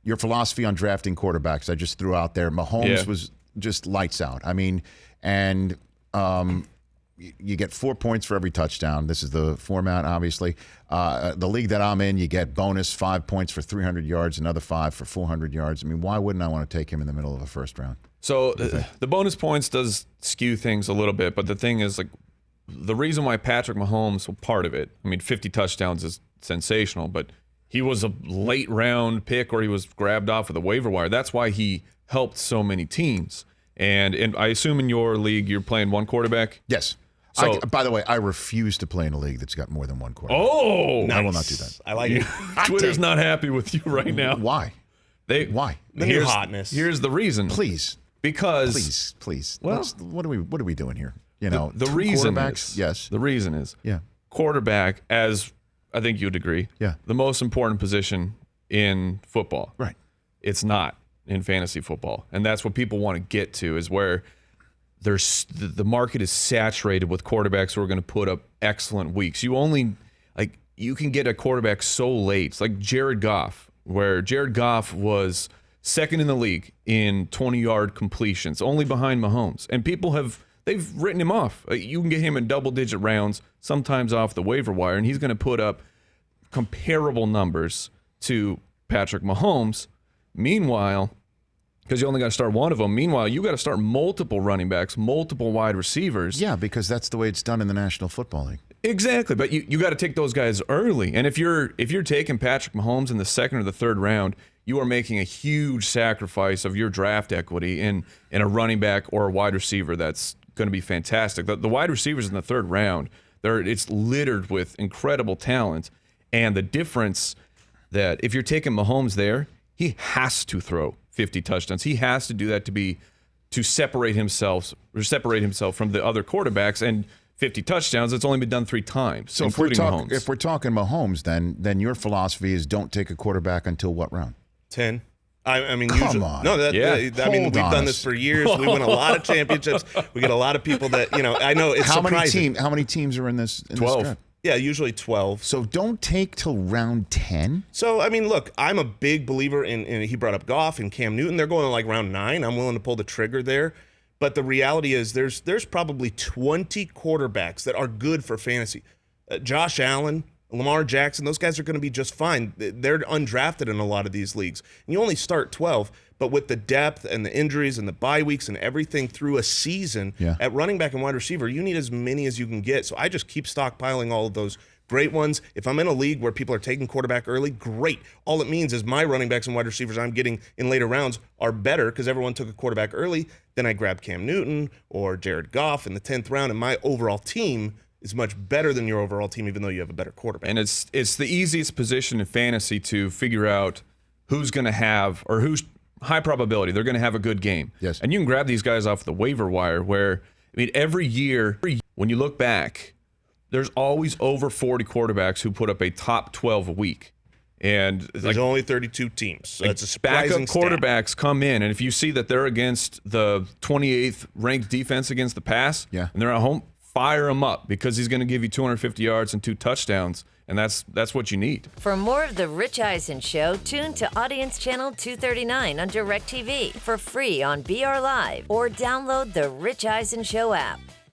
your philosophy on drafting quarterbacks, I just threw out there. Mahomes was just lights out. I mean, and you get 4 points for every touchdown. This is the format, obviously. The league that I'm in, you get bonus 5 points for 300 yards, another 5 for 400 yards. I mean, why wouldn't I want to take him in the middle of a first round? So the bonus points does skew things a little bit, but the thing is, like, the reason why Patrick Mahomes was part of it, I mean, 50 touchdowns is sensational, but he was a late round pick or he was grabbed off of the waiver wire. That's why he helped so many teams. And I assume in your league you're playing one quarterback? Yes. So, by the way, I refuse to play in a league that's got more than one quarterback. Oh! Nice. I will not do that. I like it. Twitter's not happy with you right now. Why? Why? The new hotness. Here's the reason. Please. Because Please. Well, what are we doing here? You know, the reason quarterbacks. Yes. The reason is quarterback, as I think you'd agree, the most important position in football. Right. It's not in fantasy football, and that's what people want to get to, is where the market is saturated with quarterbacks who are going to put up excellent weeks. You can get a quarterback so late. It's like Jared Goff, where Jared Goff was second in the league in 20-yard completions, only behind Mahomes. And they've written him off. You can get him in double-digit rounds, sometimes off the waiver wire, and he's going to put up comparable numbers to Patrick Mahomes. Meanwhile, because you only got to start one of them. Meanwhile, you got to start multiple running backs, multiple wide receivers. Yeah, because that's the way it's done in the National Football League. Exactly, but you got to take those guys early. And if you're taking Patrick Mahomes in the second or the third round, you are making a huge sacrifice of your draft equity in a running back or a wide receiver that's going to be fantastic. The wide receivers in the third round, it's littered with incredible talent. And the difference that if you're taking Mahomes there, he has to throw 50 touchdowns. He has to do that to separate himself from the other quarterbacks. And 50 touchdowns, it's only been done 3 times, so including Mahomes. If we're talking Mahomes, then your philosophy is don't take a quarterback until what round? 10. I mean, come usually, on. No, we've done this for years. We win a lot of championships. We get a lot of people that, I know it's surprising. How many teams are in this? 12. This draft? Yeah, usually 12. So don't take till round 10. So, I mean, look, I'm a big believer in he brought up Goff and Cam Newton. They're going to like round 9. I'm willing to pull the trigger there. But the reality is there's probably 20 quarterbacks that are good for fantasy. Josh Allen, Lamar Jackson, those guys are going to be just fine. They're undrafted in a lot of these leagues. And you only start 12, but with the depth and the injuries and the bye weeks and everything through a season, at running back and wide receiver, you need as many as you can get. So I just keep stockpiling all of those great ones. If I'm in a league where people are taking quarterback early, great. All it means is my running backs and wide receivers I'm getting in later rounds are better because everyone took a quarterback early. Then I grab Cam Newton or Jared Goff in the 10th round, and my overall team is much better than your overall team, even though you have a better quarterback. And it's the easiest position in fantasy to figure out who's going to have, or who's high probability they're going to have a good game. Yes. And you can grab these guys off the waiver wire where, I mean, every year when you look back, there's always over 40 quarterbacks who put up a top 12 a week. And there's only 32 teams. So that's a surprising backup quarterbacks come in, and if you see that they're against the 28th ranked defense against the pass, and they're at home, fire him up because he's going to give you 250 yards and 2 touchdowns, and that's what you need. For more of The Rich Eisen Show, tune to Audience Channel 239 on DirecTV for free on BR Live or download the Rich Eisen Show app.